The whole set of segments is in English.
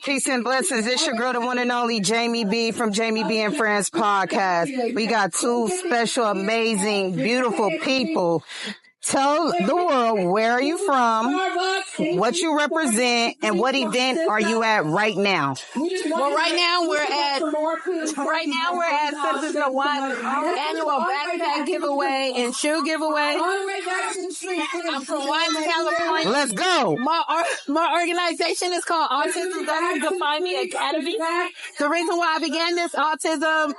Peace and blessings. It's your girl, the one and only Jami B from Jami B and Friends podcast. We got two special, amazing, beautiful people. Tell the world, where are you from, what you represent, and what event are you at right now? Well, right now we're at Sisters of One annual backpack giveaway and shoe giveaway. I'm from Watts, California. Let's go. My organization is called Autism Doesn't Define Me Acaemy. The reason why I began this autism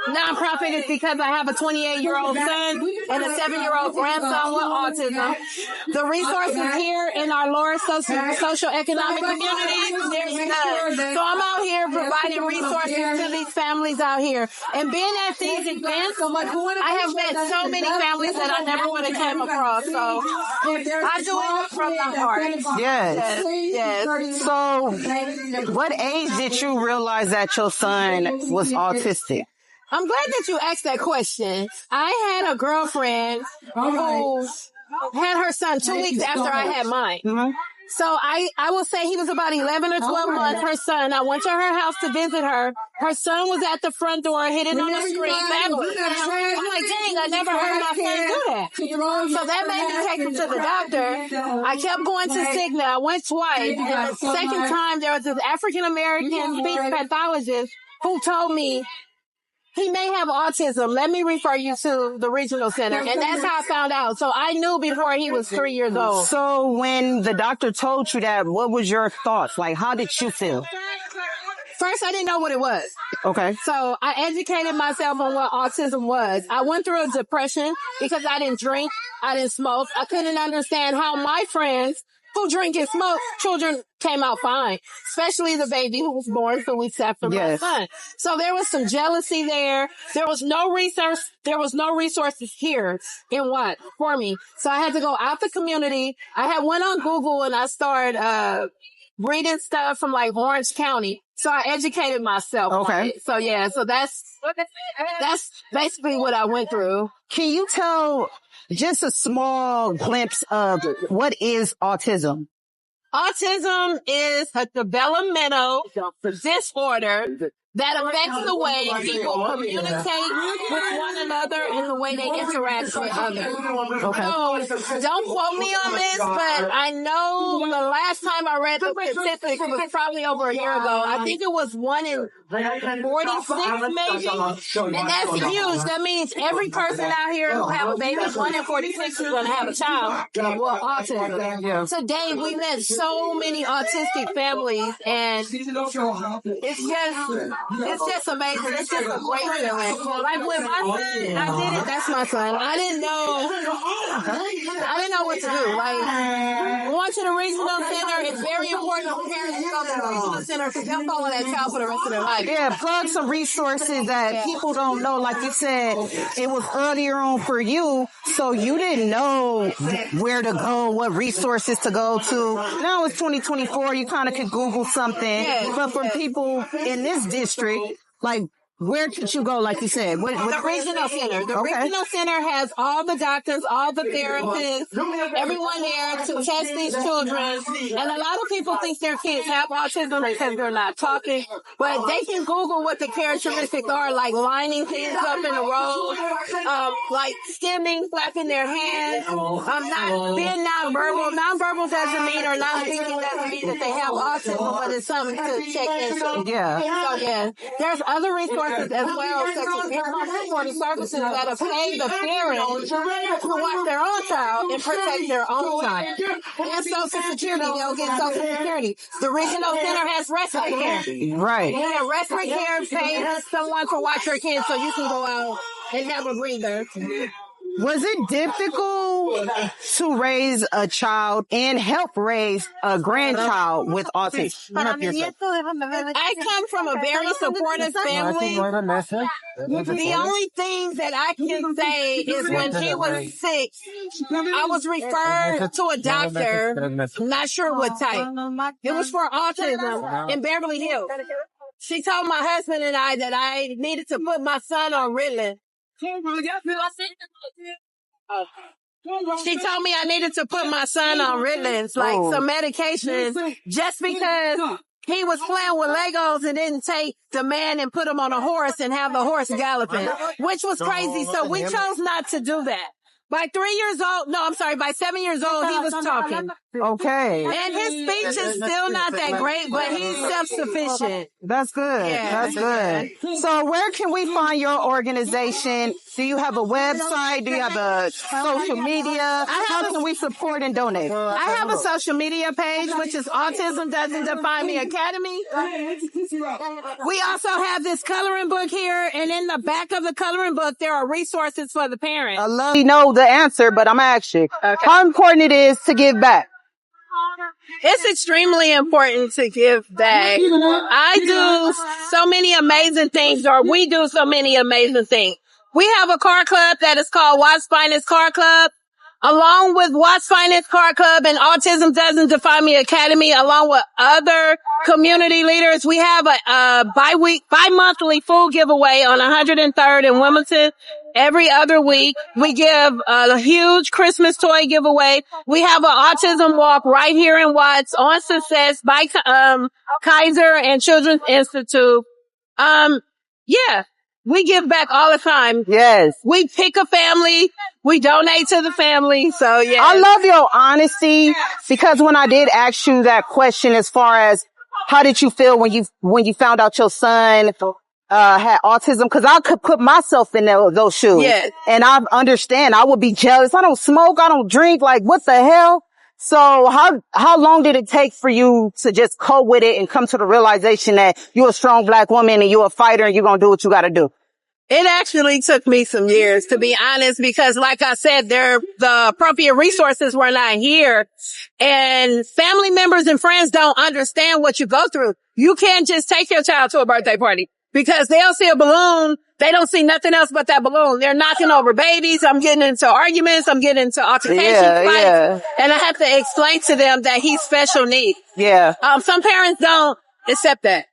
nonprofit is because I have a 28-year-old son and a 7-year-old grandson with autism. The resources here in our lower socio-economic community, there's none. So I'm out here providing resources to these families out here. And being at these events, I have met so many families that I never would have came across. So I do it from the heart. Yes. So what age did you realize that your son was autistic? I'm glad that you asked that question. I had a girlfriend who had her son 2 weeks after I had mine. Mm-hmm. So I will say he was about 11 or 12 months, her son. I went to her house to visit her. Her son was at the front door hitting on the screen. I'm like, dang, I never heard my son do that. So that made me take him to the doctor. I kept going to Cigna. I went twice. And the second time, there was this African-American speech pathologist who told me, he may have autism. Let me refer you to the regional center. And that's how I found out. So I knew before he was 3 years old. So when the doctor told you that, what was your thoughts? Like, how did you feel? First, I didn't know what it was. Okay. So I educated myself on what autism was. I went through a depression because I didn't drink. I didn't smoke. I couldn't understand how my friends who drink and smoke, children came out fine, especially the baby who was born 2 weeks after my son. So there was some jealousy there. There was no resources here in what for me. So I had to go out the community. I had went on Google and I started, reading stuff from like Orange County. So I educated myself. Okay. On it. So yeah, so that's basically what I went through. Can you tell just a small glimpse of what is autism? Autism is a developmental disorder that affects the way people communicate with one another and the way they interact with others. Okay. So, don't quote me on this, but I know the last time I read the statistics was probably over a year ago. I think it was 1 in 46 maybe. And that's huge. That means every person out here who have a baby, 1 in 46 is going to have a child with autism. Yeah. Today, we met so many autistic families, and it's just amazing. It's just a great feeling. Like with my son, I did it. That's my son. I didn't know what to do. Like going to the regional center, it's very important for parents to go to the regional center because they'll follow that child for the rest of their life. Yeah, plug some resources that people don't know. Like you said, it was earlier on for you, so you didn't know where to go, what resources to go to. Now it's 2024. You kind of could Google something, but for people in this district, like, where could you go, like you said? The regional center. The regional center has all the doctors, all the therapists, everyone there to test these children. And a lot of people think their kids have autism because they're not talking. But they can Google what the characteristics are, like lining things up in a row, like stimming, flapping their hands, not being nonverbal. Nonverbal doesn't mean or not thinking doesn't mean that they have autism, but it's something to check into. Yeah. So, yeah. There's other resources as well, such as income supporting services that have paid the parents to watch their own child and protect their own child. And Social Security, they'll get Social Security. The regional center has respite care. Right. Yeah, respite care pays someone to watch your kids so you can go out and have a breather. Was it difficult to raise a child and help raise a grandchild with autism? I come from a very supportive family. The only thing that I can say is when she was 6, I was referred to a doctor, not sure what type. It was for autism in Beverly Hills. She told my husband and I that I needed to put my son on Ritalin. She told me I needed to put my son on Ritalin, like some medication, just because he was playing with Legos and didn't take the man and put him on a horse and have the horse galloping, which was crazy. So we chose not to do that. By 7 years old, he was talking. Okay. And his speech is still not that great, but he's self-sufficient. That's good. Yeah. That's good. So where can we find your organization? Do you have a website? Do you have a social media? How can we support and donate? I have a social media page, which is Autism Doesn't Define Me Academy. We also have this coloring book here, and in the back of the coloring book, there are resources for the parents. I love you know the answer, but I'm asking how important it is to give back. It's extremely important to give back. I do so many amazing things, or we do so many amazing things. We have a car club that is called Watts Finest Car Club. Along with Watts Finest Car Club and Autism Doesn't Define Me Academy, along with other community leaders, we have a bi-monthly food giveaway on 103rd in Wilmington. Every other week, we give a huge Christmas toy giveaway. We have an autism walk right here in Watts on Success by Kaiser and Children's Institute. Yeah, we give back all the time. Yes. We pick a family. We donate to the family. So yeah. I love your honesty, because when I did ask you that question as far as how did you feel when you found out your son had autism, because I could put myself in those shoes. Yes. And I understand. I would be jealous. I don't smoke. I don't drink. Like, what the hell? So how long did it take for you to just cope with it and come to the realization that you're a strong Black woman and you're a fighter and you're going to do what you got to do? It actually took me some years, to be honest, because like I said, the appropriate resources were not here, and family members and friends don't understand what you go through. You can't just take your child to a birthday party, because they'll see a balloon. They don't see nothing else but that balloon. They're knocking over babies. I'm getting into arguments. I'm getting into altercations, fights. And I have to explain to them that he's special needs. Yeah. Some parents don't accept that.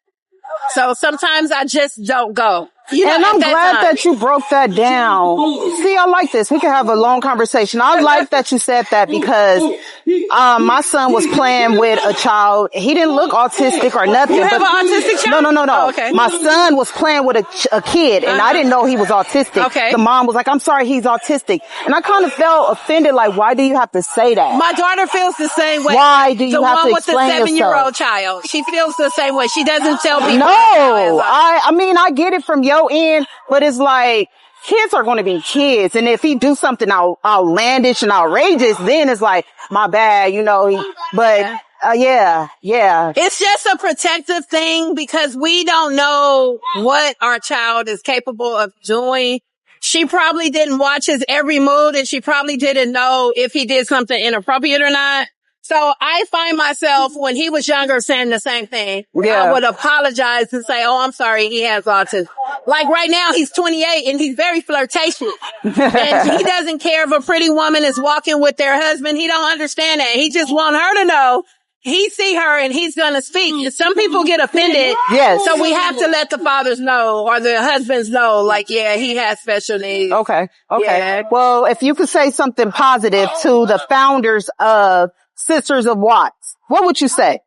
So sometimes I just don't go. And I'm glad that you broke that down. See, I like this. We can have a long conversation. I like that you said that, because my son was playing with a child. He didn't look autistic or nothing. You have an autistic child? No. Oh, okay. My son was playing with a kid, and I didn't know he was autistic. Okay. The mom was like, I'm sorry, he's autistic. And I kind of felt offended, like, why do you have to say that? My daughter feels the same way. Why do you have to explain yourself? The one with the 7-year-old child. She feels the same way. She doesn't tell people. No, I mean, I get it from your end, but it's like, kids are going to be kids. And if he do something outlandish and outrageous, then it's like, my bad, yeah. It's just a protective thing, because we don't know what our child is capable of doing. She probably didn't watch his every move, and she probably didn't know if he did something inappropriate or not. So I find myself, when he was younger, saying the same thing. Yeah. I would apologize and say, oh, I'm sorry, he has autism. Like right now, he's 28 and he's very flirtatious. And he doesn't care if a pretty woman is walking with their husband. He don't understand that. He just want her to know he see her and he's going to speak. Some people get offended. Yes. So we have to let the fathers know, or the husbands know, like, yeah, he has special needs. Okay. Yeah. Well, if you could say something positive to the founders of Sisters of Watts, what would you say?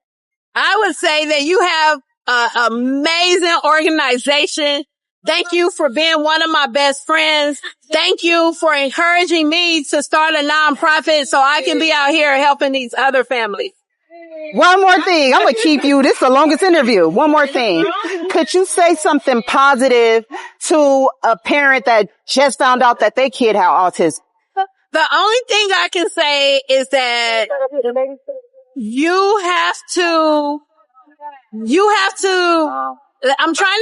I would say that you have an amazing organization. Thank you for being one of my best friends. Thank you for encouraging me to start a nonprofit so I can be out here helping these other families. One more thing. I'm going to keep you. This is the longest interview. One more thing. Could you say something positive to a parent that just found out that their kid had autism? The only thing I can say is that you have to, I'm trying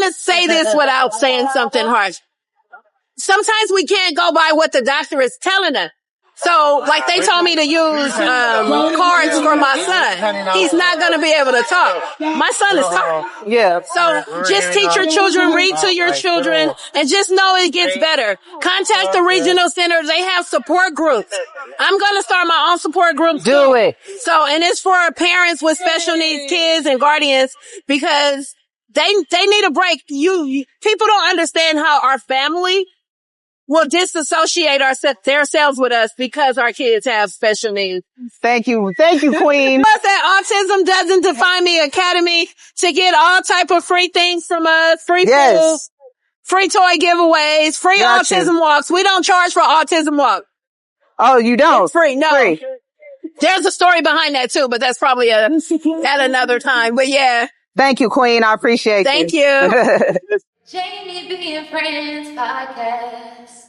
to say this without saying something harsh. Sometimes we can't go by what the doctor is telling us. So, like, they told me to use cards for my son. He's not going to be able to talk. My son is talking. Yeah. So, just teach your children, read to your children, and just know it gets better. Contact the regional centers. They have support groups. I'm going to start my own support groups. Do it. So, and it's for parents with special needs kids and guardians, because they need a break. People don't understand how our family will disassociate themselves with us because our kids have special needs. Thank you. Thank you, Queen. Plus that autism doesn't define me. Acaemy to get all type of free things from us, free food, free toy giveaways, free autism walks. We don't charge for autism walk. Oh, you don't? It's free. No. Free. There's a story behind that too, but that's probably at another time. But yeah. Thank you, Queen. I appreciate Thank you. Jami Being Friends podcast.